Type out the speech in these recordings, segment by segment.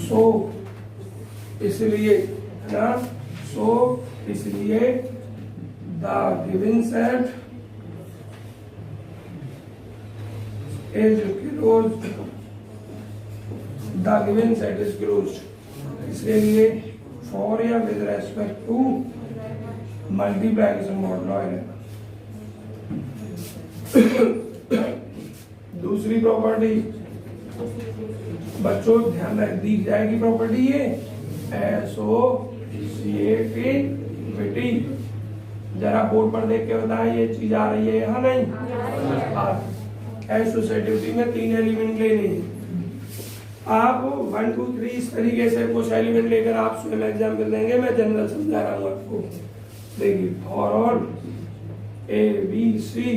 सो इसलिए ना, सो इसलिए the given set is closed, the given set is closed. इसलिए for या with respect to multiplication model है। दूसरी प्रॉपर्टी बच्चों ध्यान रख दी जाएगी प्रॉपर्टी ये एसोसिएटिविटी। जरा बोर्ड पर देख के बताएं ये चीज आ रही है यहाँ नहीं एसोसिएटिविटी में 3 एलिमेंट लेने हैं। आप 1 2 3 इस तरीके से कुछ एलिमेंट लेकर आप स्वयं एग्जाम्पल देंगे, मैं जनरल समझा रहा हूँ आपको। देखिए for all a b c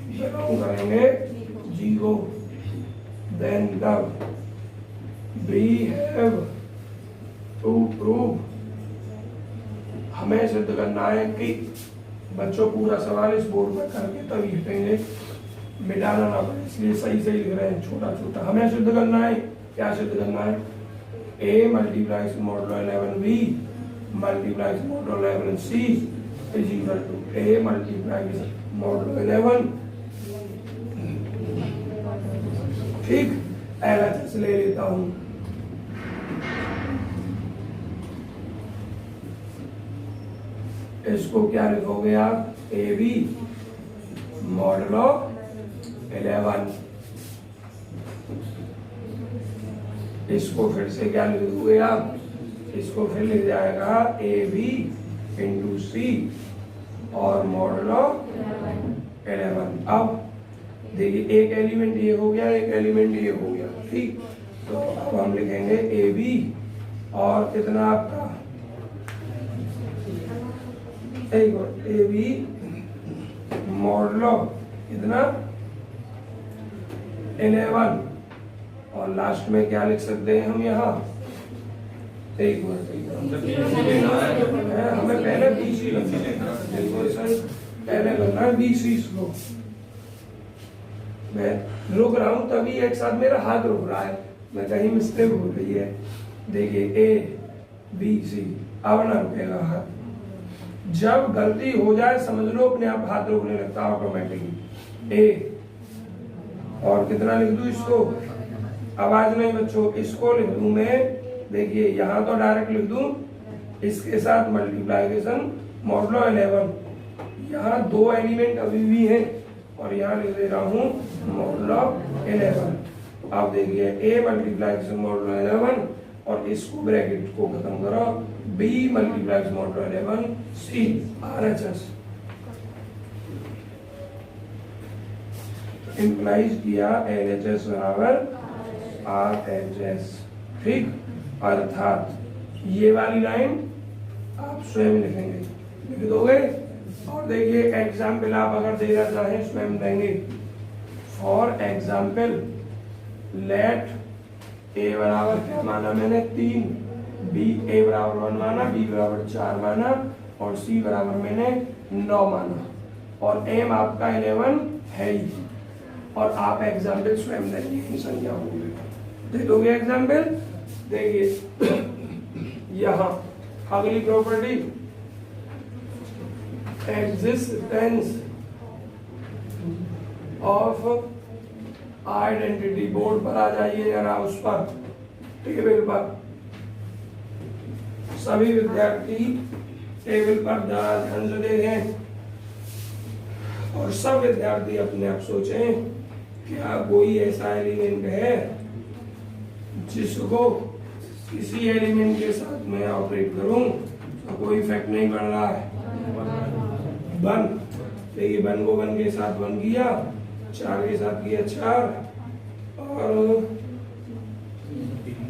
belong करेंगे 0, देन तब वी हैव टू प्रूव, हमें सिद्ध करना है कि बच्चों पूरा सवाल इस बोर्ड पर करके तभी हटेंगे, मिटाना ना पड़े, इसलिए सही सही लिख रहे हैं छोटा छोटा। हमें सिद्ध करना है, क्या सिद्ध करना है? a multiplies modulo 11b multiplies modulo 11c is equal to a multiplies modulo 11। ठीक, LHS ले लेता हूं। इसको क्या लिखोगे आप? ab modulo 11। इसको फिर से क्या लिख दोगे आप? इसको फिर लिख जाएगा ए बी इंटू सी और मॉडुलो 11। अब देखिए एक एलिमेंट ये हो गया, एक एलिमेंट ये हो गया, ठीक। तो अब हम लिखेंगे ए बी और कितना आपका ए बी मॉडुलो कितना 11 और लास्ट में क्या लिख सकते हैं हम यहाँ? एक मिनट, हमें पहले BC लिखना है, पहले करना है BC को। मैं रुक रहा हूँ तभी एक साथ मेरा हाथ रुक रहा है, मैं कहीं मिस्टेक हो रही है। देखिए ABC अब ना रुकेगा हाथ, जब गलती हो जाए समझ लो अपने आप हाथ रुकने लगता है ऑटोमेटिकली। ए और कितना लिख दूं इसको? आवाज नहीं बच्चों, इसको लिख दूं मैं, देखिए यहाँ तो डायरेक्ट लिख दूं इसके साथ मल्टीप्लाइकेशन मॉडुलो 11। यहाँ 2 एलिमेंट अभी भी हैं और यहाँ लिख दे रहा हूँ मॉडुलो 11। आप देखिए a मल्टीप्लाइकेशन मॉडुलो 11 और इसको ब्रैकेट को खत्म करो b multiplication modulo 11 c RHS implies किया LHS बराबर RHS। ठीक, अर्थात ये वाली लाइन आप स्वयं लिखेंगे, लिख दोगे। और देखिए एग्जाम्पल आप अगर देना चाहें स्वयं देंगे। फॉर एग्जाम्पल लेट a बराबर क्या माना मैंने 3, b a बराबर 1 माना, b बराबर 4 माना और c बराबर मैंने 9 माना और m आपका 11 है ही। और आप एग्जाम्पल स्वयं देंगे इन संख्याओं को, दे दोगे एग्जाम्पल। देखिए यहाँ अगली property existence of identity. Board पर आ जाइए जरा, उस पर टेबल पर सभी विद्यार्थी टेबल पर ध्यान से देखें और सब विद्यार्थी अपने आप सोचें क्या कोई ऐसा एलिमेंट है जिसको किसी एलिमेंट के साथ मैं ऑपरेट करूं तो कोई इफेक्ट नहीं पड़ रहा है। 1 देखिए 1 को 1 के साथ 1 किया, 4 के साथ किया 4 और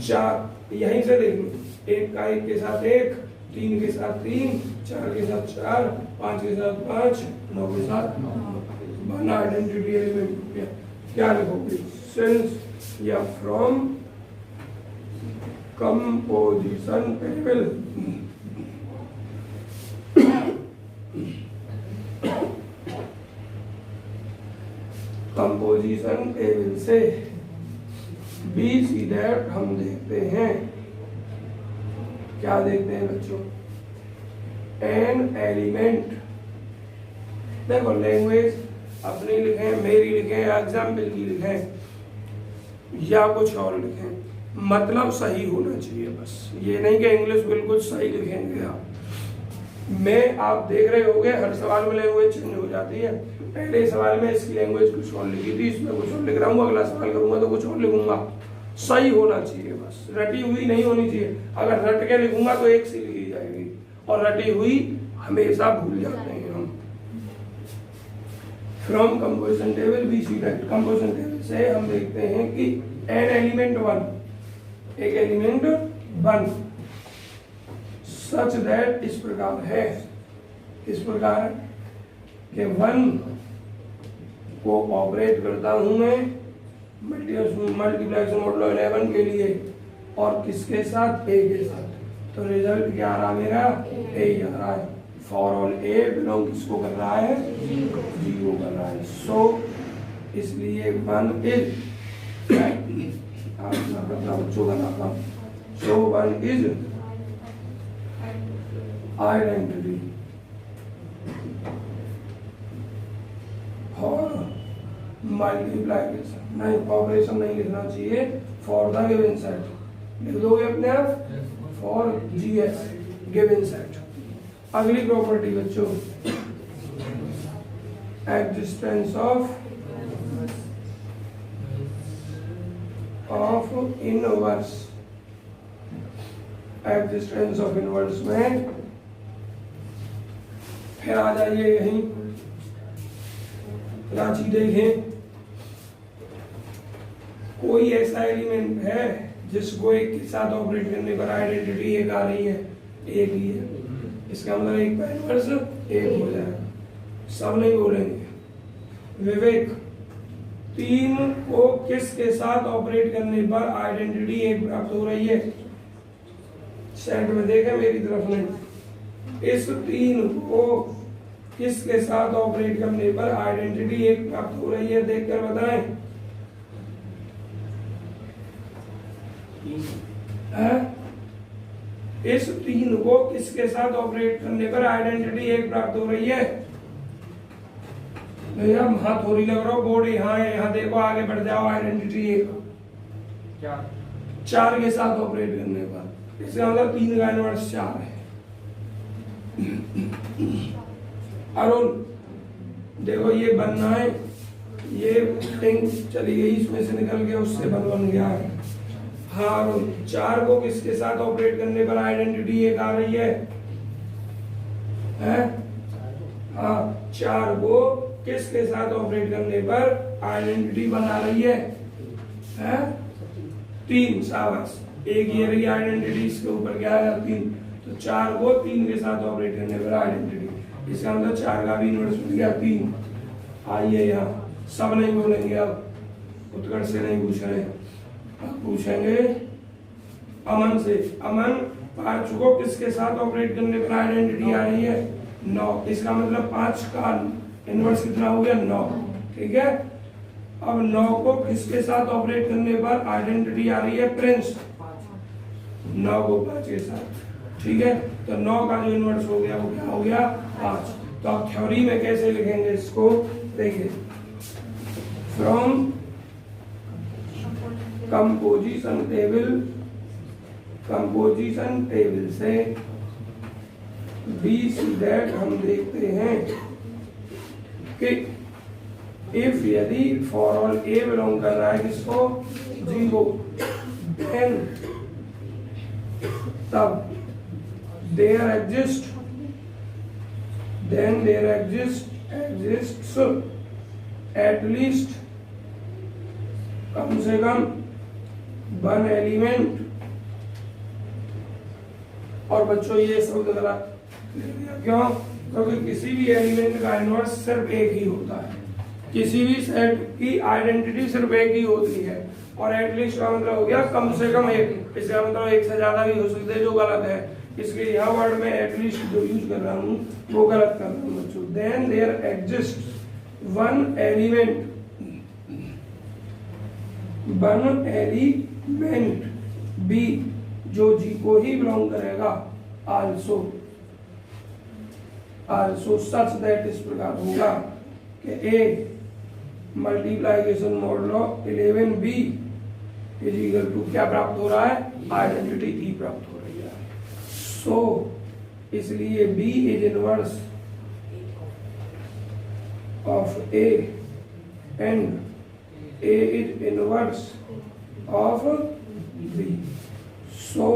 4 यहीं से देख लो, 1 का 1 के साथ 1, 3 के साथ 3, 4 के साथ 4, 5 के साथ 5, 9 के साथ 9। बना आइडेंटिटी एलिमेंट क्या लिखोगे? सिंस या from composition table. Composition table से b बी सी दैट हम देखते हैं, क्या देखते हैं बच्चों, एन एलिमेंट। देखो लैंग्वेज अपनी लिखें, मेरी लिखें, एग्जाम्पल की लिखें या कुछ और लिखें, मतलब सही होना चाहिए बस। ये नहीं कि इंग्लिश बिल्कुल सही लिखेंगे आप। मैं आप देख रहे होंगे हर सवाल में लैंग्वेज चेंज हो जाती है। पहले सवाल में इसकी लैंग्वेज कुछ और लिखी थी, इसमें कुछ और लिख रहा हूँ, अगला सवाल करूंगा तो कुछ और लिखूंगा। सही होना चाहिए बस, रटी हुई नहीं होनी चाहिए। अगर रट के लिखूंगा तो एक सी लिखी जाएगी, और रटी हुई हमेशा भूल जाते हैं हम। From composition table b c that, composition table से हम देखते हैं कि एन एलिमेंट 1, एक एलिमेंट 1 सच दैट इस प्रकार है, इस प्रकार कि 1 को ऑपरेट करता हूं मैं मल्टीप्लेक्स मॉडुलो 11 के लिए, और किसके साथ, ए के साथ। तो रिजल्ट क्या आ रहा मेरा, ए आ रहा है। फॉर ऑल ए बिलोंग किसको कर रहा है, जीरो कर रहा है। सो इसलिए 1 इज बच्चों का नाम, सो 1 इज आइडेंटिटी फॉर मल्टीप्लिकेशन, नहीं ऑपरेशन नहीं लिखना चाहिए, फॉर द गिवन सेट लिख दोगे अपने आप, फॉर जीएस गिवन सेट। अगली प्रॉपर्टी बच्चों, existence of inverse. Existence of inverse में फिर आ जाइए यहीं, रांची देखें, कोई ऐसा एलिमेंट है जिसको एक के साथ ऑपरेट करने पर आइडेंटिटी एक आ रही है, एक ही है, इसका मतलब एक का इनवर्स एक हो जाएगा। सब नहीं बोलेंगे। विवेक, 3 को किसके साथ ऑपरेट करने पर आइडेंटिटी एक प्राप्त हो रही है? सेट में देखें, मेरी तरफ नहीं। इस 3 को किसके साथ ऑपरेट करने पर आइडेंटिटी एक प्राप्त हो रही है, देखकर बताएं। इस 3 को किसके साथ ऑपरेट करने पर आइडेंटिटी एक प्राप्त हो रही है? भैया हाथ थोड़ी लग रहा हो, बोर्ड यहाँ है, यहाँ देखो, आगे बढ़ जाओ। आइडेंटिटी एक 4 के साथ ऑपरेट करने पर, इसका मतलब 3 का इनवर्स 4 है। अरुण देखो, ये बनना है, ये पिंक चली गई, इसमें से निकल के उससे बन गया है। हाँ अरुण, 4 को किसके साथ ऑपरेट करने पर आइडेंटिटी एक आ रही है? हाँ, 4 को किसके साथ ऑपरेट करने पर आइडेंटिटी बना रही है? 3, शाबाश, एक ये रही आइडेंटिटी, इसके ऊपर क्या है 3, तो 4 को 3 के साथ ऑपरेट करने पर आइडेंटिटी, इसका मतलब 4 का भी इनवर्स बन गया 3। आइए यहाँ, सब नहीं बोलेंगे अब, उत्कर्ष से नहीं पूछ रहे, अब पूछेंगे अमन से। अमन, 5 को किसके साथ ऑपरेट करने पर आइडेंटिटी आ रही है? 9, इसका मतलब 5 का इनवर्स कितना हो गया? 9, ठीक है। अब 9 को किसके साथ ऑपरेट करने पर आइडेंटिटी आ रही है? प्रिंस, 9 को 5 के साथ, ठीक है। तो 9 का जो इनवर्स हो गया वो क्या हो गया? 5। तो आप थ्योरी में कैसे लिखेंगे इसको, देखिए, फ्रॉम कंपोजिशन टेबल से बी सी दैट हम देखते हैं कि इफ यदि फॉर ऑल ए बिलोंग कर रहा है किसको? 0, तब there exists at least कम से कम 1 एलिमेंट। और बच्चों ये शब्द गलत, क्यों? क्योंकि किसी भी एलिमेंट का इनवर्स सिर्फ एक ही होता है, किसी भी सेट की आइडेंटिटी सिर्फ एक ही होती है, और एटलीस्ट का मतलब हो गया कम से कम एक, इसका मतलब एक से ज्यादा भी हो सकते हैं, जो गलत है। इसलिए यहाँ वर्ड में एटलीस्ट जो यूज कर रहा हूँ वो गलत कर रहा हूँ बच्चों। Then there exist 1 element element b जो जी को ही बिलोंग करेगा आल्सो सच दैट इस प्रकार होगा कि a multiplication modulo 11b is equal to क्या प्राप्त हो रहा है, आइडेंटिटी ई प्राप्त हो रही है। सो इसलिए b is inverse of a and a is inverse of b. So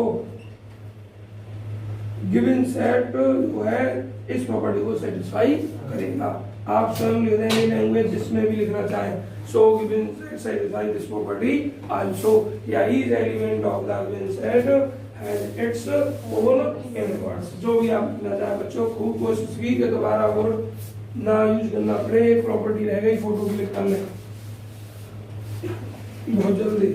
given set जो है इस प्रॉपर्टी को सेटिस्फाई करेगा। आप स्वयं लिख देंगे लैंग्वेज जिसमें भी लिखना चाहें। So given set satisfy this property also, या each element of the given set has its own inverse. जो भी आप लिखना चाहें बच्चों, खूब कोशिश की कि दोबारा और ना यूज करना पड़े। एक प्रॉपर्टी रह गई, फोटो क्लिक कर लें बहुत जल्दी।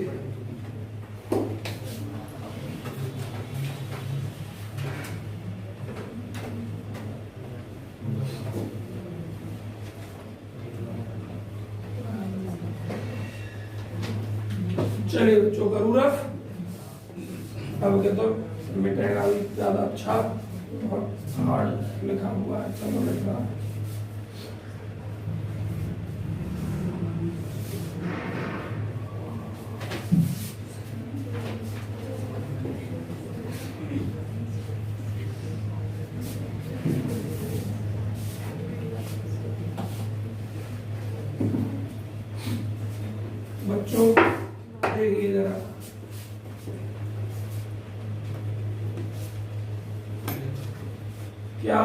चलिए बच्चों करूँ रफ। अब क्या तो मिटेगा भी ज्यादा अच्छा, बहुत हार्ड लिखा हुआ है। चलो लिख रहा है। बच्चों देखिए जरा, क्या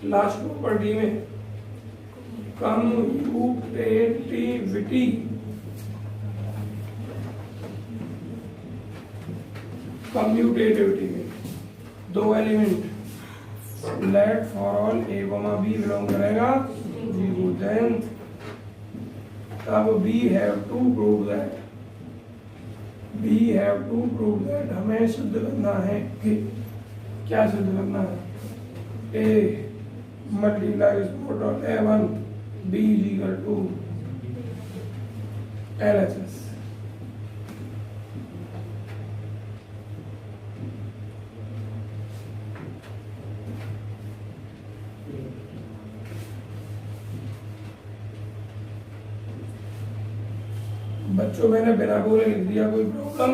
लास्ट प्रॉपर्टी में कम्यूटेटिविटी में दो element let for all a b belong करेगा जीरो, देन अब we have to prove that हमें सिद्ध करना है कि क्या सिद्ध करना है, a multiplies model a1 b is equal to LHS। बच्चों मैंने बिना बोले लिख दिया, कोई प्रॉब्लम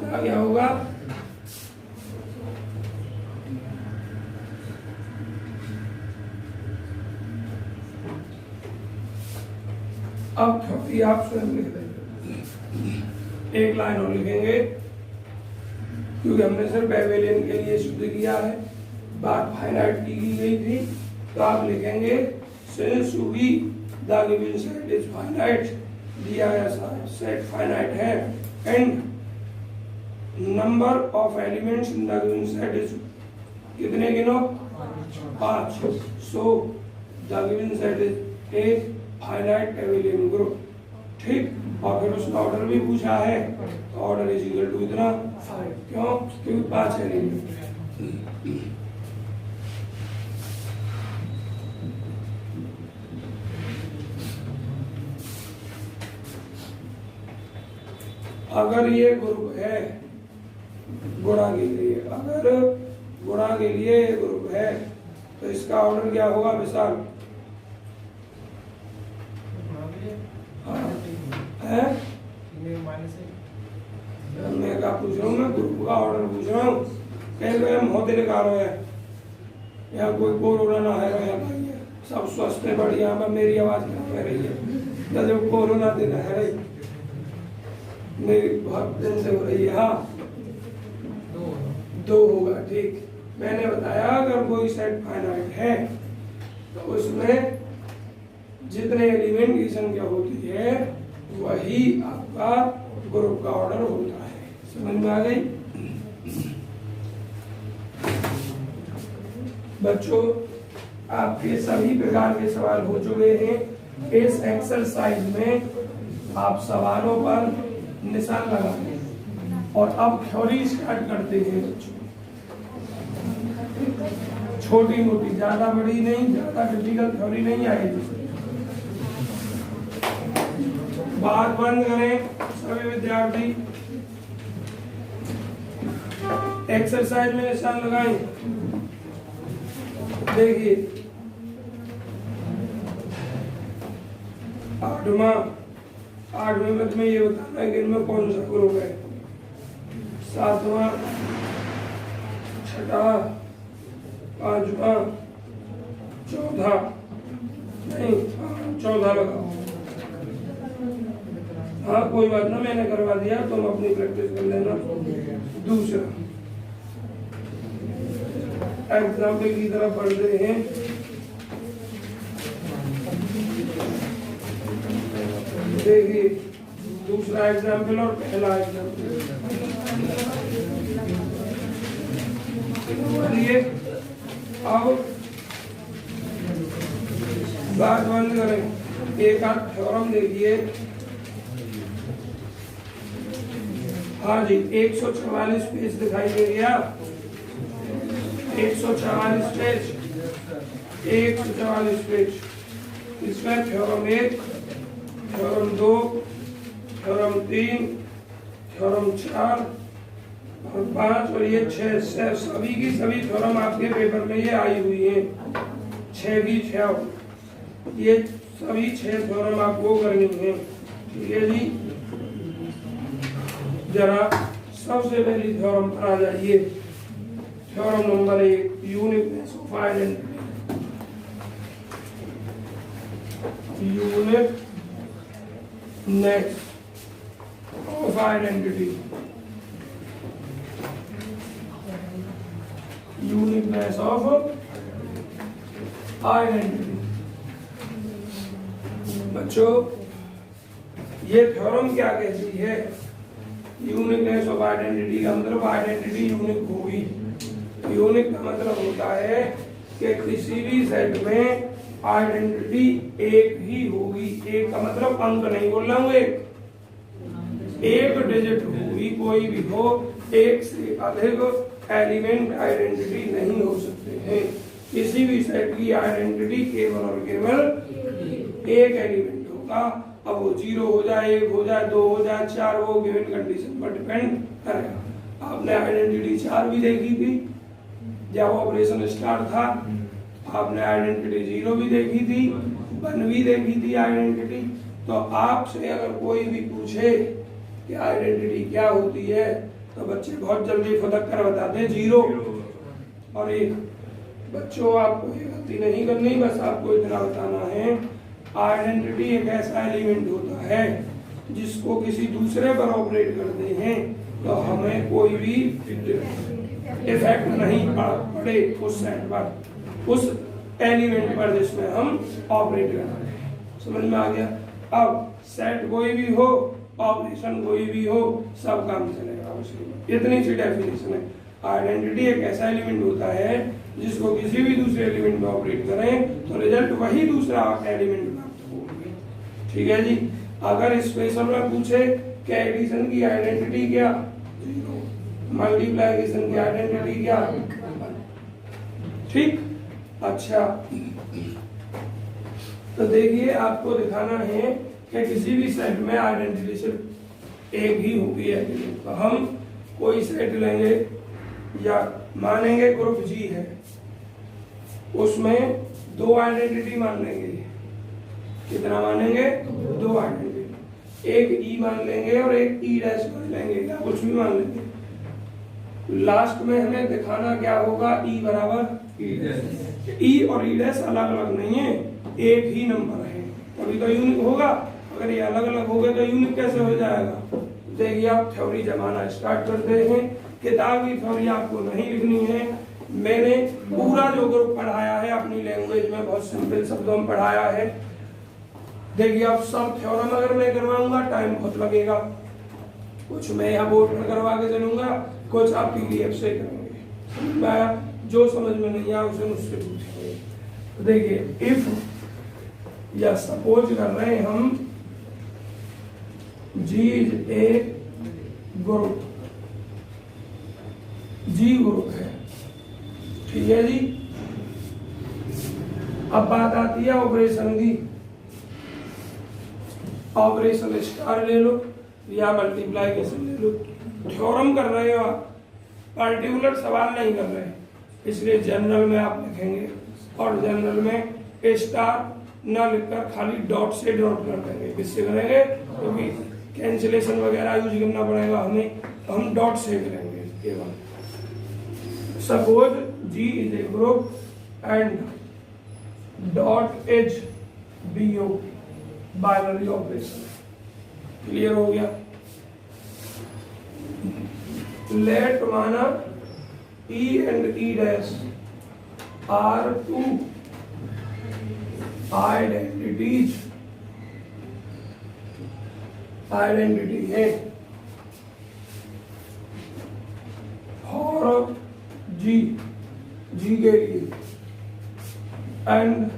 आ गया होगा? अब थ्योरी आप स्वयं लिख देंगे, एक लाइन और लिखेंगे क्योंकि हमने सिर्फ एवेलियन के लिए सिद्ध किया है, बात फाइनाइट की गई थी। तो आप लिखेंगे since we the given set is finite, दिया ऐसा सेट फाइनाइट है and number of elements in the given set is कितने गिनो, 5। So the given set is a finite abelian group. ठीक, और फिर उसका ऑर्डर भी पूछा है, तो ऑर्डर इज इक्वल टू इतना 5। क्यों? क्योंकि 5 एलिमेंट है। अगर ये ग्रुप है गुणा के लिए, अगर गुणा के लिए ये ग्रुप है तो इसका ऑर्डर क्या होगा विशाल? मैं क्या पूछ रहा हूँ, मैं ग्रुप का ऑर्डर पूछ रहा हूँ। कहीं मोदी लिखा रहे हैं या कोई कोरोना ना है या नहीं है, सब स्वस्थ है बढ़िया। मैं मेरी आवाज क्या रही है, जब कोरोना दिन है रही मेरी बहुत दिन से हो रही है। हाँ 2 होगा। ठीक, मैंने बताया अगर कोई सेट फाइनाइट है तो उसमें जितने एलिमेंट की संख्या होती है वही आपका ग्रुप का ऑर्डर होता है। समझ में आ गई बच्चों? आपके सभी प्रकार के सवाल हो चुके हैं। इस एक्सरसाइज में आप सवालों पर निशान लगाएं और अब थ्योरी स्टार्ट करते हैं बच्चों। छोटी मोटी, ज्यादा बड़ी नहीं, ज्यादा डिफिकल्ट थ्योरी नहीं आएगी। बात बंद करें सभी विद्यार्थी। एक्सरसाइज में निशान लगाएं। देखिए 8वें में तुम्हें ये बताना है कि इनमें कौन सा ग्रुप है। 7वां, 6वां, 5वां, 14 नहीं 14 लगाओ। हाँ कोई बात ना, मैंने करवा दिया, तुम अपनी प्रैक्टिस कर लेना। दूसरा एग्जाम्पल की तरफ बढ़ते हैं। देखिए दूसरा एग्जाम्पल और पहला एग्जाम्पल। अब बात बंद करें। एक आध थ्योरम देखिए। हाँ जी 144 पेज दिखाई दे गया। 144 पेज, 144 पेज। इसमें थ्योरम 1, थ्योरम 2, थ्योरम 3, थ्योरम 4 और 5 और ये 6 सभी की सभी थ्योरम आपके पेपर में ये आई हुई है। 6 की 6 ये सभी 6 थ्योरम आपको करनी है। ठीक है जी, जरा सबसे पहली थ्योरम पर आ जाइए। Theorem number 1, uniqueness of identity. Uniqueness of identity. Uniqueness of identity. बच्चों ये थ्योरम क्या कहती है? यूनिकनेस ऑफ आइडेंटिटी का मतलब आइडेंटिटी यूनिक होगी। यूनिक का मतलब होता है कि किसी भी सेट में आइडेंटिटी एक ही होगी। एक का मतलब अंक नहीं बोल रहा हूँ, एक डिजिट होगी, कोई भी हो। एक से अधिक एलिमेंट आइडेंटिटी नहीं हो सकते हैं। किसी भी सेट की आइडेंटिटी केवल और केवल एक एलिमेंट होगा। अब वो 0 हो जाए, 1 हो जाए, 2 हो जाए, 4, वो गिवन कंडीशन पर डिपेंड करेगा। आपने आइडेंटिटी 4 भी देखी थी जब ऑपरेशन स्टार्ट था। आपने आइडेंटिटी 0 भी देखी थी, 1 भी देखी थी आइडेंटिटी। तो आपसे अगर कोई भी पूछे कि आइडेंटिटी क्या होती है तो बच्चे बहुत जल्दी फटक कर बताते हैं 0 और 1। बच्चों आपको ये गलती नहीं करनी, बस आपको इतना बताना है आइडेंटिटी एक ऐसा एलिमेंट होता है जिसको किसी दूसरे पर ऑपरेट करते हैं तो हमें कोई भी इफेक्ट नहीं पड़े उस सेट पर, उस एलिमेंट पर जिसमें हम ऑपरेट कर रहे हैं। समझ में आ गया? अब सेट कोई भी हो, ऑपरेशन कोई भी हो, सब काम चलेगा उसके। इतनी सी डेफिनेशन है। आइडेंटिटी एक ऐसा एलिमेंट होता है जिसको किसी भी दूसरे एलिमेंट में ऑपरेट करें तो रिजल्ट वही दूसरा एलिमेंट प्राप्त होगी। ठीक है जी। अगर स्पेशल में पूछे कि एडिशन की आइडेंटिटी क्या, 0। मल्टीप्लिकेशन की आइडेंटिटी क्या, 1। ठीक। अच्छा तो देखिए आपको दिखाना है कि किसी भी सेट में आइडेंटिटी सिर्फ एक ही होगी है। तो हम कोई सेट लेंगे या मानेंगे ग्रुप जी है, उसमें 2 आइडेंटिटी मान लेंगे। कितना मानेंगे? 2 आइडेंटिटी। एक ई मान लेंगे और एक ई डैश मान लेंगे या कुछ भी मान लेंगे। लास्ट में हमें दिखाना क्या होगा? ई बराबर ई डैश। ई और ई डैश अलग अलग नहीं है, एक ही नंबर है, तभी तो यूनिक होगा। अगर ये अलग अलग हो गए तो यूनिक कैसे हो जाएगा? देखिए आप थ्योरी जमाना स्टार्ट करते हैं। किताब की थ्योरी आपको नहीं लिखनी है। मैंने पूरा जो ग्रुप पढ़ाया है अपनी लैंग्वेज में बहुत सिंपल शब्दों में पढ़ाया है। देखिए आप सब थ्योरम अगर मैं करवाऊंगा टाइम बहुत लगेगा। कुछ मैं यहाँ बोर्ड पर करवा के चलूंगा, कुछ आप पीडीएफ से करेंगे। मैं जो समझ में नहीं आया उसे मुझसे पूछेंगे। तो देखिए इफ या सपोज कर रहे हैं हम G is a group, G group है। ठीक है जी। अब बात आती है ऑपरेशन की। ऑपरेशन स्टार ले लो या मल्टीप्लाइकेशन ले लो। थ्योरम कर रहे हो आप, पर्टिकुलर सवाल नहीं कर रहे, इसलिए जनरल में आप लिखेंगे और जनरल में ए स्टार न लिखकर खाली डॉट से डॉट कर देंगे। किससे करेंगे? क्योंकि कैंसिलेशन वगैरह यूज करना पड़ेगा हमें, तो हम डॉट से करेंगे केवल। Suppose G is a group and dot is BO binary operation. Clear हो गया? लेट माना E and E dash are two identities, identity है और G के लिए एंड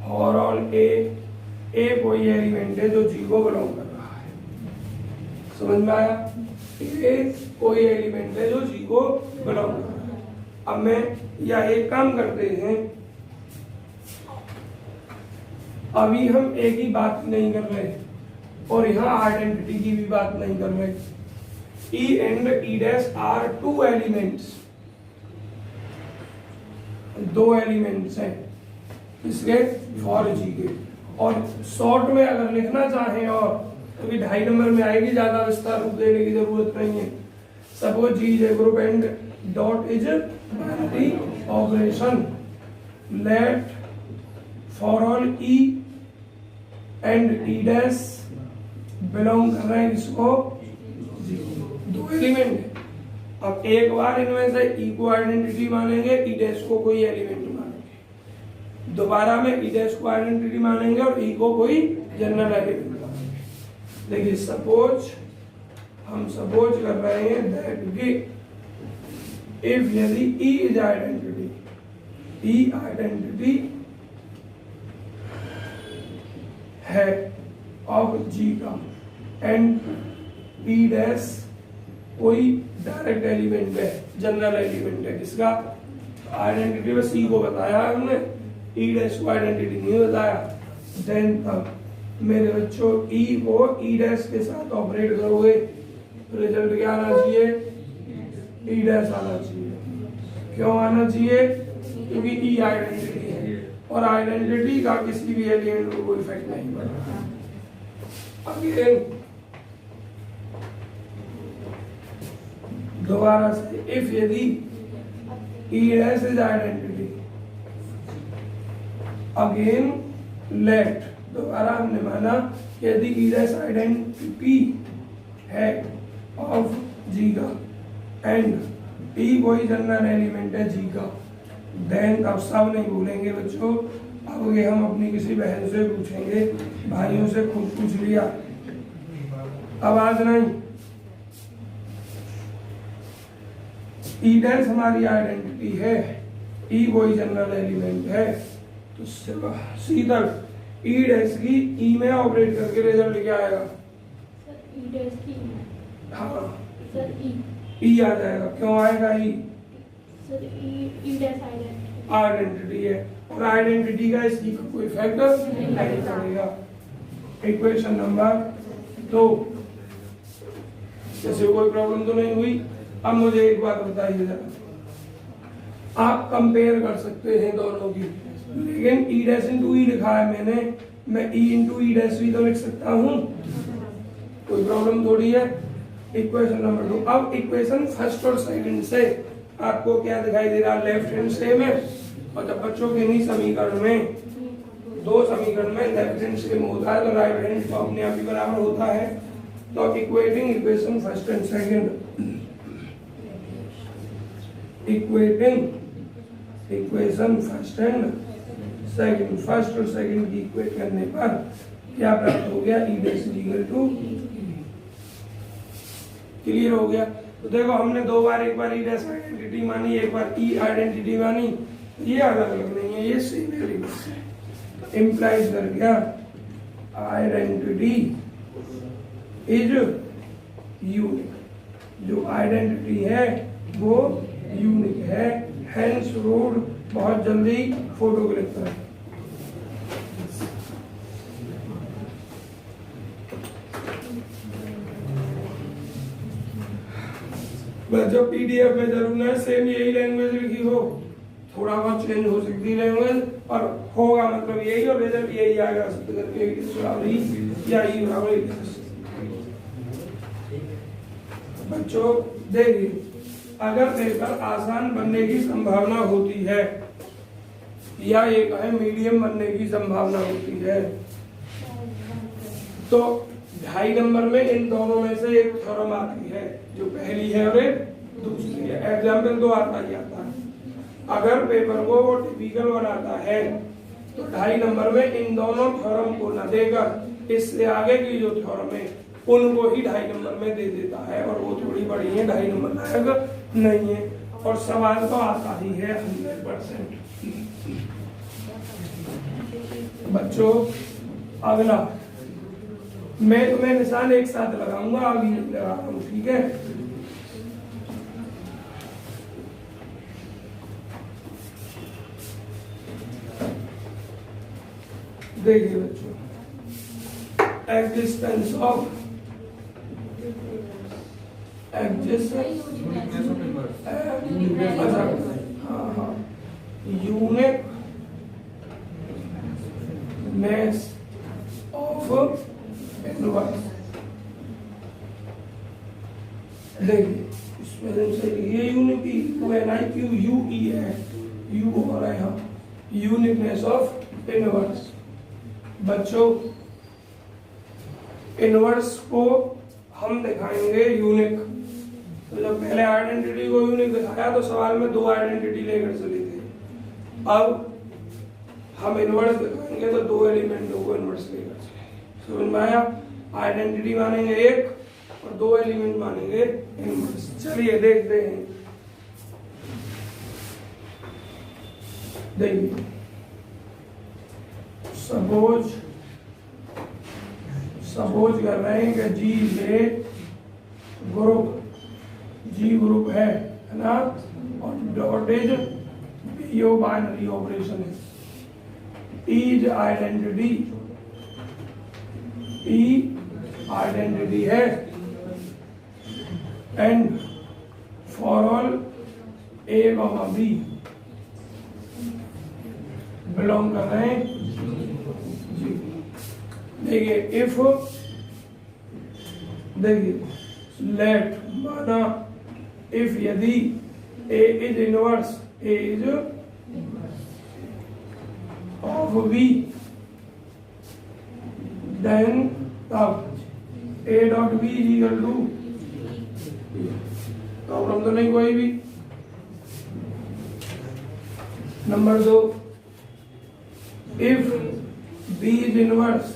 और ऑल ए कोई एलिमेंट है जो G को बिलोंग कर रहा है। समझ में आया? ए कोई एलिमेंट है जो G को बिलोंग कर रहा है। अब मैं या एक काम करते हैं, अभी हम एक ही बात नहीं कर रहे और यहाँ आइडेंटिटी की भी बात नहीं कर रहे। E and E dash are two elements, दो एलिमेंट्स हैं इसके फॉर G के। और शॉर्ट में अगर लिखना चाहें और तो 2.5 नंबर में आएगी, ज्यादा विस्तार रूप देने की जरूरत नहीं है। Suppose G is a group and dot is binary operation, let for all E and E dash belong कर रहे हैं इसको G। दो एलिमेंट है। अब एक बार इनमें से E को आइडेंटिटी मानेंगे, E डैश को कोई एलिमेंट मानेंगे, दोबारा में E डैश को आइडेंटिटी मानेंगे और E को कोई जनरल एलिमेंट मानेंगे। देखिए सपोज हम सपोज कर रहे हैं दैट कि इफ यदि E is identity, E identity है ऑफ G का एंड E डैश कोई डायरेक्ट एलिमेंट है, जनरल एलिमेंट है, किसका? आइडेंटिटी में C को बताया हमने, E डैश को आइडेंटिटी नहीं बताया। देन अब मेरे बच्चों E को E डैश के साथ ऑपरेट करोगे, रिजल्ट क्या आना चाहिए? E डैश आना चाहिए। क्यों आना चाहिए? क्योंकि E आइडेंटिटी है और आइडेंटिटी का किसी भी एलिमेंट को कोई इफेक्ट नहीं पड़ता। अगेन दोबारा से, इफ यदि E dash is identity, again let, दोबारा हमने माना यदि E डैश आइडेंटिटी है ऑफ G का एंड E कोई जनरल एलिमेंट है G का, देन अब सब नहीं भूलेंगे बच्चों। अब ये हम अपनी किसी बहन से पूछेंगे, भाइयों से खुद पूछ लिया, आवाज नहीं। E डैश हमारी आइडेंटिटी है, E कोई जनरल एलिमेंट है, तो सीधा E डैश की E में ऑपरेट करके रिजल्ट क्या आएगा? सर E डैश की हाँ सर E आ जाएगा। क्यों आएगा E? Sir E dash identity है और आइडेंटिटी का इस E का कोई फैक्टर नहीं पड़ेगा। Equation number 2। जैसे कोई प्रॉब्लम तो नहीं हुई। अब मुझे एक बात बताइए जरा, आप कंपेयर कर सकते हैं दोनों की, लेकिन E डैश इंटू E लिखा है मैंने, मैं E इंटू E डैश भी तो लिख सकता हूँ, कोई प्रॉब्लम थोड़ी है। Equation number 2। अब इक्वेशन फर्स्ट और सेकंड से आपको क्या दिखाई दे रहा है? लेफ्ट हैंड सेम है, और जब बच्चों के नहीं समीकरण में, दो समीकरण में लेफ्ट हैंड सेम होता है तो राइट हैंड तो अपने आप ही बराबर होता है। तो equating equation first and second, equating equation first and second, first और सेकंड की इक्वेट करने पर क्या प्राप्त हो गया? E dash equal to. Clear हो गया? तो देखो हमने दो बार, एक बार E डैश आइडेंटिटी मानी, एक बार E आइडेंटिटी मानी, ये अलग अलग नहीं है, ये सेम एलिमेंट्स है। तो इम्प्लाइज कर गया आइडेंटिटी इज यूनिक, जो आइडेंटिटी है वो यूनिक है। हेंस रूड बहुत जल्दी फोटो क्लिक करें। बस जो पीडीएफ में जरूर ना सेम यही लैंग्वेज लिखी हो, थोड़ा बहुत चेंज हो सकती है लैंग्वेज, पर होगा मतलब यही और रिजल्ट यही आएगा। शब्द करके या ई बराबर। बच्चों देखिए, अगर पेपर आसान बनने की संभावना होती है या एक है मीडियम बनने की संभावना होती है, तो 2.5 नंबर में इन दोनों में से एक थ्योरम आती है, जो पहली है और एक दूसरी है। एग्जाम्पल तो आता ही आता है। अगर पेपर को वो टिपिकल बनाता है तो 2.5 नंबर में इन दोनों थ्योरम को न देकर इससे आगे की जो थ्योरम है उनको ही 2.5 नंबर में दे देता है, और वो थोड़ी बड़ी है, 2.5 नंबर लायक नहीं है, और सवाल तो आता ही है 100%। बच्चों अगला मैं तुम्हें निशान एक साथ लगाऊंगा, अभी लगा रहा हूं, ठीक है। देखिए बच्चों, existence of uniqueness of inverse. देखिए इसमें से ये यूनिटी UNIQUE है, यू हो रहा है यहाँ, यूनिकनेस ऑफ इनवर्स। बच्चों इनवर्स को हम दिखाएंगे यूनिक। तो जब पहले आइडेंटिटी को यूनिक दिखाया तो सवाल में 2 आइडेंटिटी लेकर चले थे, अब हम इनवर्स दिखाएंगे तो 2 एलिमेंटों को इनवर्स लेकर चले। समझ में आया? आइडेंटिटी मानेंगे 1 और 2 एलिमेंट मानेंगे इनवर्स। चलिए देखते हैं। देखिए सपोज कर रहे हैं कि जी ए ग्रुप है ना, और डॉट इज बीओ बाइनरी ऑपरेशन है। ई आइडेंटिटी है, and for all a b belong कर रहे हैं जी। देखिए इफ, देखिए लेट माना इफ यदि a is inverse of b, then तब a dot b is equal to, problem तो नहीं कोई भी। Number 2, if b is inverse,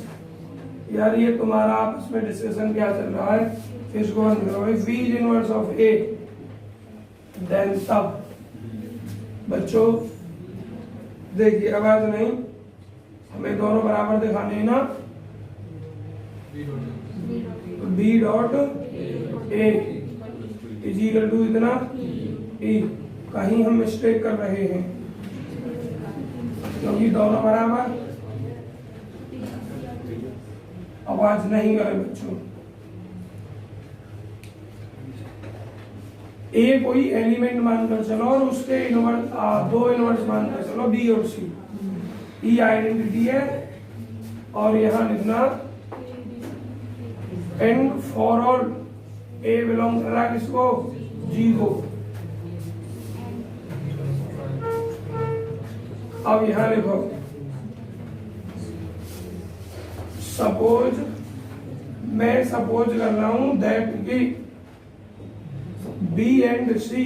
यार ये तुम्हारा आपस में डिस्कशन क्या चल रहा है, इसको बंद करो। If b is inverse of a, then तब बच्चों देखिए आवाज नहीं, हमें दोनों बराबर दिखाने हैं ना, b dot a is equal to इतना ई। कहीं हम मिस्टेक कर रहे हैं क्योंकि दोनों बराबर, आवाज नहीं करे बच्चों। ए कोई एलिमेंट मानकर चलो और उसके इनवर्स 2 इनवर्स मानकर चलो, बी और सी। ई आइडेंटिटी है, और यहां लिखना and for all A belong कर रहा है किसको, जी को। अब यहां लिखो सपोज, मैं सपोज कर रहा हूं दैट कि बी एंड सी,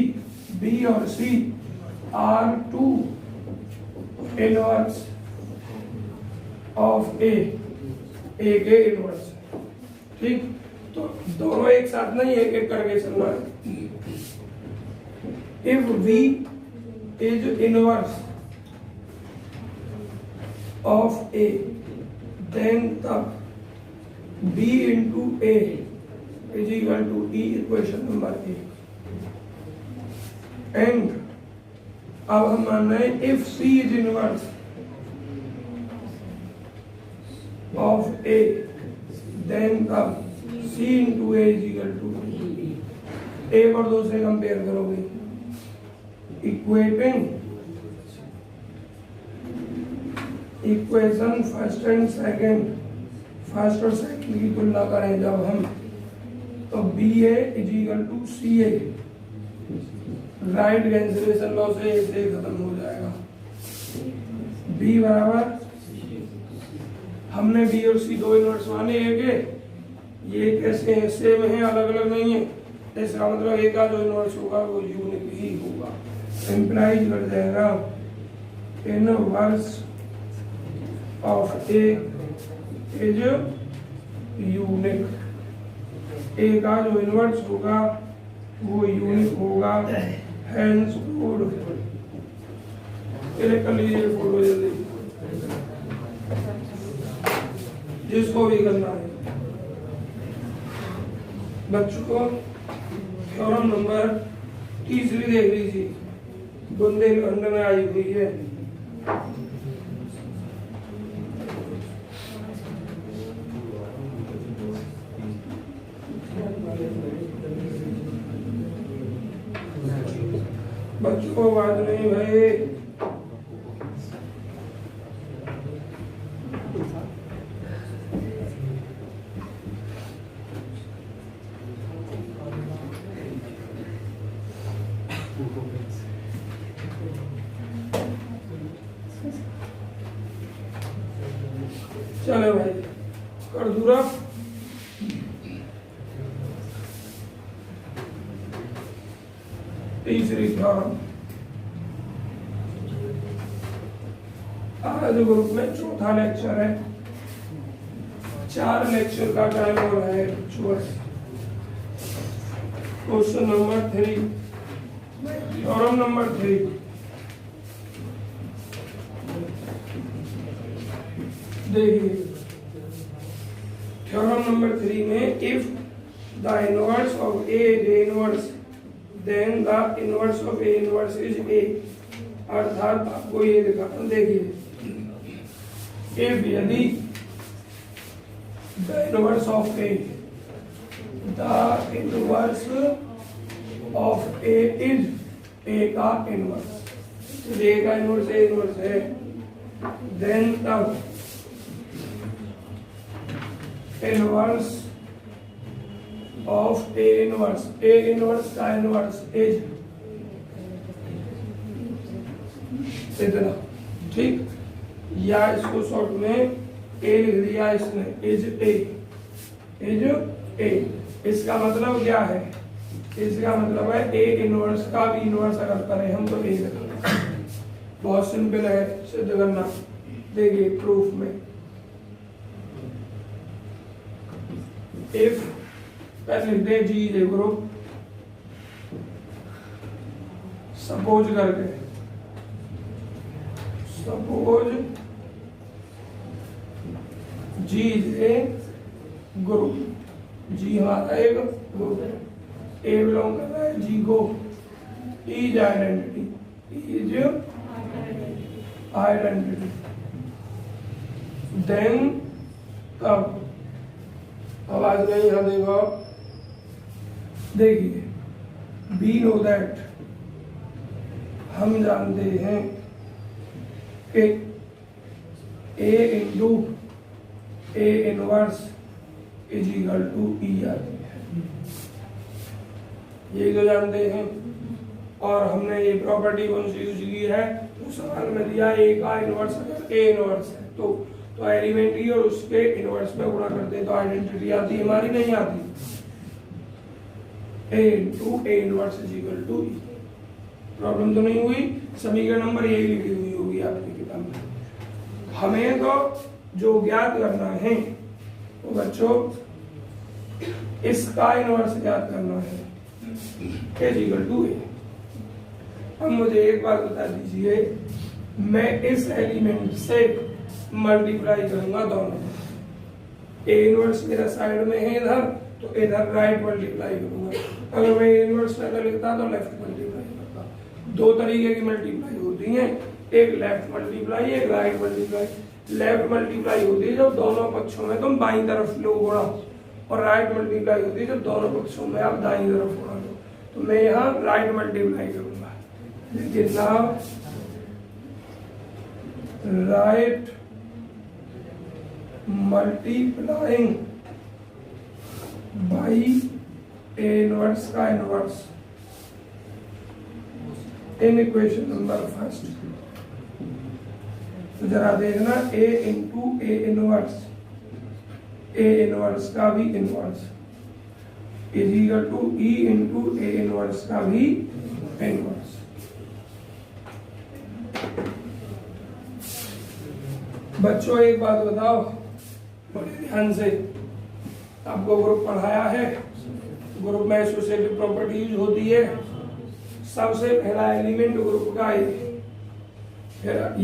बी और सी आर 2 इनवर्स ऑफ ए के इनवर्स। ठीक, तो दोनों एक साथ नहीं, एक एक करके चलना है। If b is inverse of a, then तब b into a is equal to e, equation number 1। And अब हम मान रहे हैं if c is inverse of a, then तब c into a is equal to e। एक और दो से कंपेयर करोगे, equating equation first and second, first और सेकंड की तुलना करें जब हम, तो b a is equal to c a, right cancellation law से ऐसे खत्म हो जाएगा। बी बराबर, हमने बी और सी दो इनवर्स माने, एक ये कैसे हैं, सेम है, अलग अलग नहीं है, इसका मतलब एक का जो इनवर्स होगा वो यूनिक ही होगा। इम्प्लाइज कर जाएगा inverse of a is unique, a का जो इनवर्स होगा वो यूनिक होगा। हैंस प्रूव्ड, कर लीजिए फोटो जल्दी, जिसको भी करना है बच्चों को। थ्योरम नंबर तीसरी देख लीजिए, बुंदेलखंड में आई हुई है। बच्चों को बात नहीं भाई, चले भाई कर दूरा। तीसरी थ्योरम आज ग्रुप में चौथा लेक्चर है, 4 लेक्चर का टाइम हो रहा है। क्वेश्चन नंबर 3, थ्योरम नंबर 3, देखिए थ्योरम नंबर 3 में if the inverse of a is inverse then the inverse of a inverse is a, अर्थात आपको ये दिखाता हूं, देखिए इफ यदि the inverse of a, the inverse of a is a का इनवर्स, ए का इनवर्स ए इनवर्स है, देन तब इनवर्स ऑफ ए इनवर्स का इनवर्स इज इतना, ठीक, या इसको शॉर्ट में ए लिख दिया इसने, इज ए। इसका मतलब क्या है, इसका मतलब है ए इनवर्स का भी इनवर्स अगर करें हम तो ए लिखेंगे। बहुत सिंपल है सिद्ध करना, देखिए प्रूफ में इफ पहले लिख दे जी ए ग्रुप, सपोज करके, सपोज जी ए ग्रुप, जी हमारा एक ग्रुप, ए बिलोंग कर रहा है जी को, is identity, is identity, then कब, आवाज नहीं यहाँ देखो, देखिए बी नो दैट, हम जानते हैं कि a into a inverse is equal to e आती है, ये तो जानते हैं। और हमने ये प्रॉपर्टी कौन सी यूज की है, उस सवाल में दिया ए का इनवर्स अगर ए इनवर्स है तो एलिमेंट्री और उसके इनवर्स में गुणा करते हैं तो आइडेंटिटी आती है, हमारी नहीं आती। A into a inverse is equal to e, problem तो नहीं हुई, समीकरण नंबर यही लिखी हुई होगी आपकी किताब में। हमें तो जो ज्ञात करना है तो बच्चों इसका इनवर्स ज्ञात करना है, ए इज इक्वल टू ए। अब मुझे एक बात बता दीजिए, मैं इस एलिमेंट से मल्टीप्लाई करूंगा दोनों, ए इनवर्स मेरा साइड में है इधर, तो इधर राइट मल्टीप्लाई करूंगा, अगर मैं इनवर्स में लिखता तो लेफ्ट मल्टीप्लाई करता। दो तरीके की मल्टीप्लाई होती हैं, एक लेफ्ट मल्टीप्लाई, एक राइट मल्टीप्लाई। लेफ्ट मल्टीप्लाई होती है जब दोनों पक्षों में तुम बाईं तरफ लो गुणा, और राइट मल्टीप्लाई होती है जब दोनों पक्षों में आप दाईं तरफ गुणा लो। मैं यहाँ राइट मल्टीप्लाई करूंगा, लेकिन now right multiplying by a inverse का inverse in equation number first. तो जरा देखना ए इंटू ए इनवर्स का भी inverse is equal to e into a inverse का भी इनवर्स। बच्चों एक बात बताओ बड़े ध्यान से, आपको ग्रुप पढ़ाया है, ग्रुप में एसोसिएटिव प्रॉपर्टी यूज होती है। सबसे पहला एलिमेंट ग्रुप का ये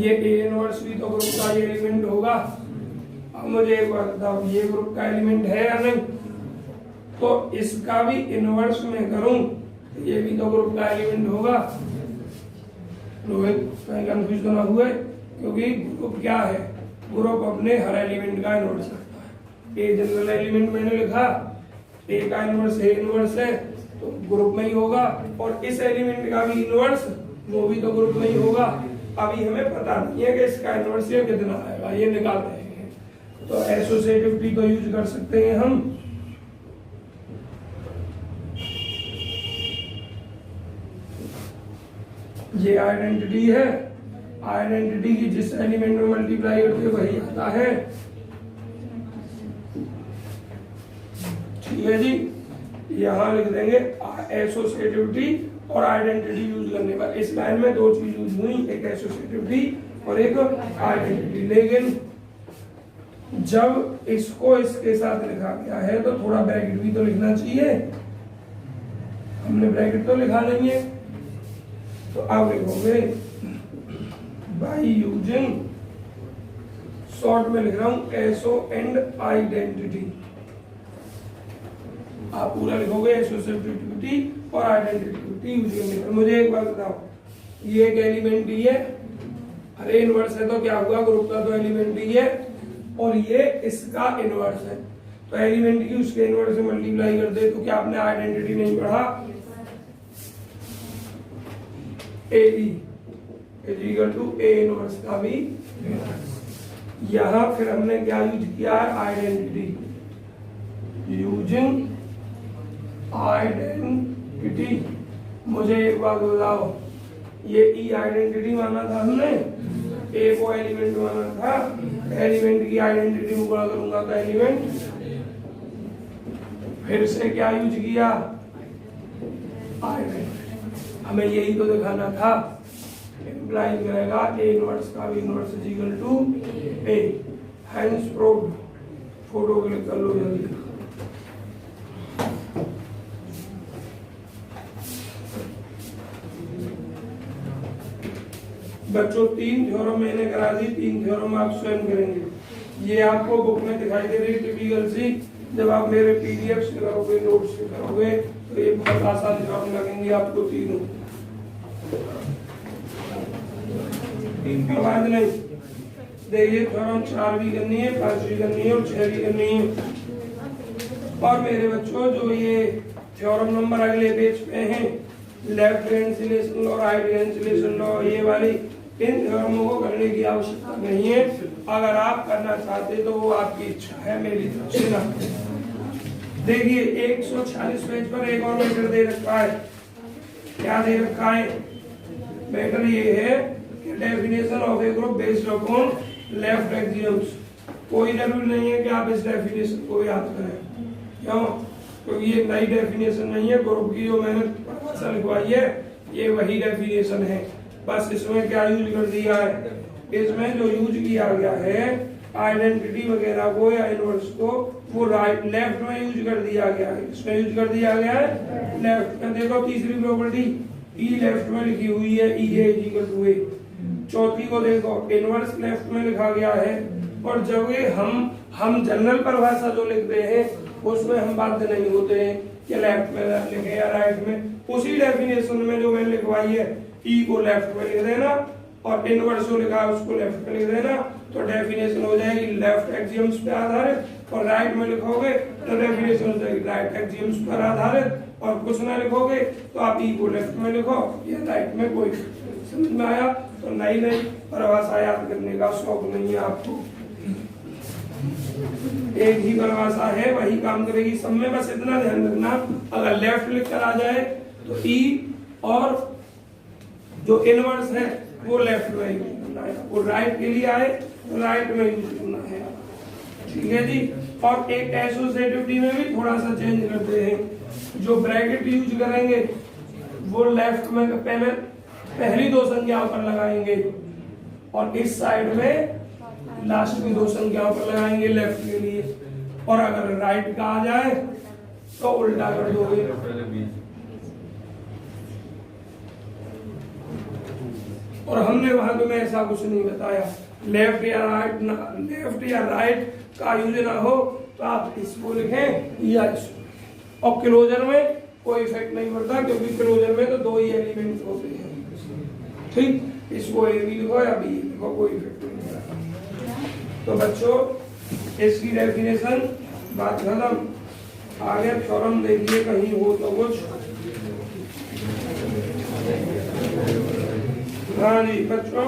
ए इनवर्स भी तो ग्रुप का ये एलिमेंट होगा। अब मुझे एक बात बताओ, ये ग्रुप का एलिमेंट है या नहीं? तो इसका भी इनवर्स में करूं तो ये भी तो ग्रुप का एलिमेंट होगा। रोहित कहीं कंफ्यूज तो ना हुए, क्योंकि ग्रुप क्या है, ग्रुप अपने हर एलिमेंट का इनवर्स रखता है। ए जनरल एलिमेंट मैंने लिखा, ए का इनवर्स ए इनवर्स है तो ग्रुप में ही होगा, और इस एलिमेंट का भी इनवर्स वो भी तो ग्रुप में ही होगा। अभी हमें पता नहीं है कि इसका इनवर्स कितना आएगा, ये निकाल रहे हैं। तो एसोसिएटिविटी तो यूज कर सकते हैं हम। ये आइडेंटिटी है, आइडेंटिटी की जिस एलिमेंट में मल्टीप्लाई करते वही आता है। ठीक है जी, यहां लिख देंगे एसोसिएटिविटी और आइडेंटिटी यूज करने पर। इस लाइन में दो चीज यूज हुई, एक एसोसिएटिविटी और एक आइडेंटिटी। लेकिन जब इसको इसके साथ लिखा गया है तो थोड़ा ब्रैकेट भी तो लिखना चाहिए। हमने ब्रैकेट तो लिखा नहीं है, तो अब लिखोगे बाई यूजिंग, शॉर्ट में लिख रहा हूं एसो एंड आइडेंटिटी। आप पूरा लिखोगे एसोसिएटिविटी और आइडेंटिटी यूज करने। मुझे एक बात बताओ, ये एक एलिमेंट ही है, अरे इनवर्स है तो क्या हुआ, ग्रुप का तो एलिमेंट ही है, और ये इसका इनवर्स है। तो एलिमेंट की उसके इनवर्स से मल्टीप्लाई कर दे तो क्या आपने आइडेंटिटी नहीं पढ़ा? A is equal to a inverse का भी इनवर्स। यहां फिर हमने क्या यूज किया है, आइडेंटिटी। यूजिंग आइडेंटिटी, मुझे एक बात बताओ, ये ई आइडेंटिटी माना था हमने, ए को एलिमेंट माना था, एलिमेंट की आइडेंटिटी में गुणा करूंगा तो एलिमेंट, फिर से क्या यूज किया, आइडेंटिटी। हमें यही तो दिखाना था, इंप्लाई करेगा ए इनवर्स का भी inverse is equal to a. Hence proved. Photo click कर लो जल्दी। बच्चों 3 थ्योरम मैंने करा दी, 3 थ्योरम आप स्वयं करेंगे। ये आपको बुक में दिखाई दे रही टिपिकल सी, जब आप मेरे पीडीएफ से करोगे, नोट से करोगे तो ये बहुत आसान थ्योरम लगेंगे आपको तीनों। आवाज नहीं, देखिए थ्योरम 4 भी करनी है, 5 भी करनी है और 6 भी करनी है। और मेरे बच्चों जो ये थ्योरम नंबर अगले पेज पे हैं, left cancellation law, right cancellation law, ये वाली इन थ्योरमों को करने की आवश्यकता नहीं है। अगर आप करना चाहते तो वो आपकी इच्छा है, मेरी तरफ से ना। देखिए 146 पेज पर एक और मैटर दे रखा है। क्या दे रखा है? मैटर ये है कि definition of A group based upon left axioms. कोई जरूरी नहीं है कि आप इस डेफिनेशन को याद करें, क्यों? क्योंकि ये नई डेफिनेशन नहीं है, ग्रुप की जो मैंने परिभाषा लिखवाई है ये वही डेफिनेशन है। बस इसमें क्या यूज कर दिया है, इसमें जो यूज किया गया है आइडेंटिटी वगैरह को या इनवर्स को, वो राइट लेफ्ट में यूज कर दिया गया है। इसमें यूज कर दिया गया है लेफ्ट में। देखो तीसरी प्रॉपर्टी ई लेफ्ट में लिखी हुई है, ई ए इज इक्वल टू ए। चौथी को देखो इनवर्स लेफ्ट में लिखा गया है। और जब ये हम जनरल परिभाषा जो लिखते हैं उसमें हम बाध्य नहीं होते हैं कि लेफ्ट में लिखे या राइट में। उसी डेफिनेशन में जो मैंने लिखवाई है ई को लेफ्ट में लिख देना और इनवर्स जो लिखा है उसको लेफ्ट में लिख देना, तो डेफिनेशन हो जाएगी लेफ्ट एक्सियम्स पे आधारित। और राइट में लिखोगे तो डेफिनेशन हो जाएगी राइट एक्सियम्स पर आधारित। और कुछ ना लिखोगे तो आप ई को लेफ्ट में लिखो या राइट में, कोई समझ में आया? तो नहीं परिभाषा याद करने का शौक नहीं है आपको, एक ही परिभाषा है वही काम करेगी सब में। बस इतना ध्यान रखना, अगर लेफ्ट लिख कर आ जाए तो ई और जो इनवर्स है वो लेफ्ट में यूज करना है, वो राइट के लिए आए तो राइट में यूज करना है, ठीक है जी। और एक एसोसिएटिविटी में भी थोड़ा सा चेंज करते हैं, जो ब्रैकेट यूज करेंगे वो लेफ्ट में पहली दो संख्याओं पर लगाएंगे और इस साइड में लास्ट की दो संख्याओं पर लगाएंगे लेफ्ट के लिए, और अगर राइट का आ जाए तो उल्टा कर दोगे। और हमने वहां तुम्हें ऐसा कुछ नहीं बताया, लेफ्ट या राइट का यूज ना हो तो आप इसको लिखें या इसको। और क्लोजर में कोई इफेक्ट नहीं पड़ता क्योंकि क्लोजर में तो दो ही एलिमेंट होते हैं, ठीक। इसको ए बी लिखो या बी लिखो, कोई इफेक्ट नहीं पड़ता। तो बच्चों इसकी डेफिनेशन बात खत्म। आगे थ्योरम देखिए कहीं हो तो कुछ। हाँ जी बच्चों,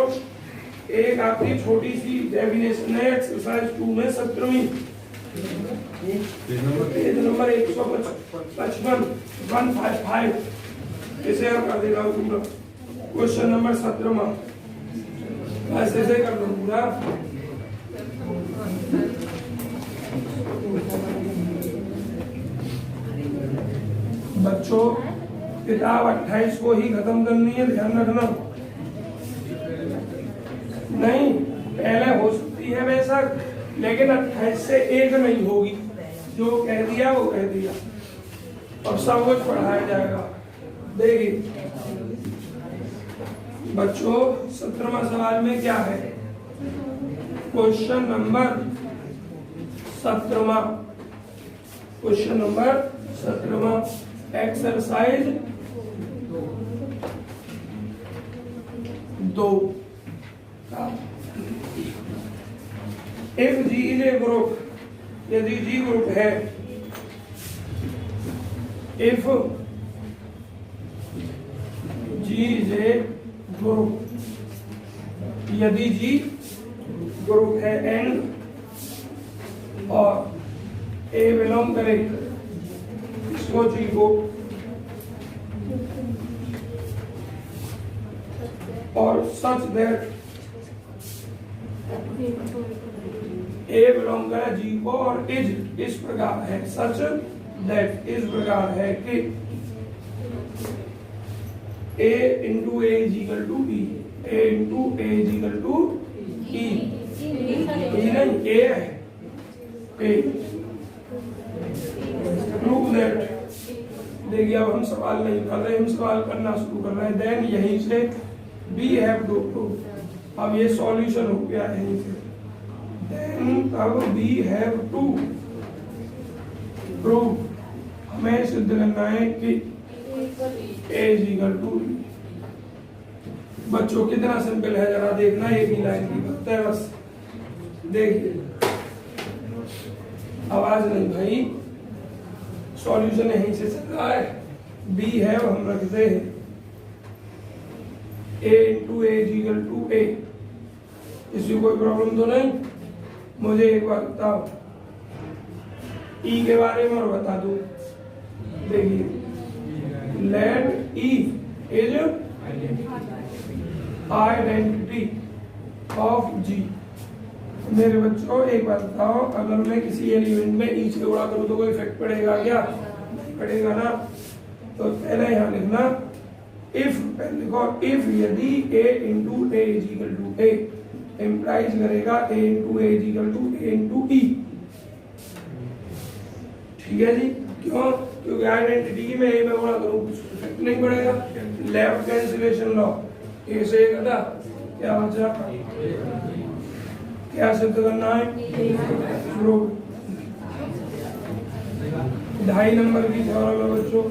एक आपकी छोटी सी डेफिनेशन है एक्सरसाइज 2 में 17वीं, पेज नंबर 155 155 इसे हम कर देगा पूरा। क्वेश्चन नंबर 17वां ऐसे से कर दो पूरा। बच्चों किताब 28 को ही खत्म करनी है, ध्यान रखना। नहीं पहले हो सकती है बेशक, लेकिन 28 से एक नहीं होगी, जो कह दिया वो कह दिया, और सब कुछ पढ़ाया जाएगा। देखिए बच्चों 17वां सवाल में क्या है, क्वेश्चन नंबर 17वां, क्वेश्चन नंबर 17वां exercise 2। If G is a group, यदि जी ग्रुप है, if G is a group, यदि जी ग्रुप है एंड और ए बिलोंग करे इसको जी को, और सच दैट ए बिलोंग करे जी को, और इज इस प्रकार है, सच दैट इस प्रकार है कि a into a is equal to e, a into a is equal to e, नहीं a है, a prove that। देखिए अब हम सवाल नहीं कर रहे, हम सवाल करना शुरू कर रहे हैं। देन यहीं से we have to prove, अब ये सॉल्यूशन हो गया यहीं से। देन अब we have to prove, हमें सिद्ध करना है कि a is equal to e। बच्चों कितना सिंपल है जरा देखना, एक ही लाइन की बात है बस। देखिए आवाज नहीं भाई, सॉल्यूशन यहीं से चल रहा है। बी है हम रखते हैं a into a is equal to a, इसमें कोई प्रॉब्लम तो नहीं। मुझे एक बार बताओ e के बारे में और बता दो। देखिए let E is identity of G। मेरे बच्चों एक बात बताओ, अगर मैं किसी एलिमेंट में E से गुणा करूं तो कोई इफेक्ट पड़ेगा क्या? नहीं पड़ेगा ना। तो पहले यहाँ लिखना इफ, पहले लिखो इफ यदि a into a is equal to a implies करेगा a into a is equal to a into E, ठीक है जी। क्यों? क्योंकि आइडेंटिटी में ए में गुणा करूं कुछ इफेक्ट नहीं पड़ेगा। लेफ्ट कैंसिलेशन लॉ, ए से घटा क्या बचा, क्या सिद्ध करना है? 2.5 नंबर की थ्योरम है बच्चों।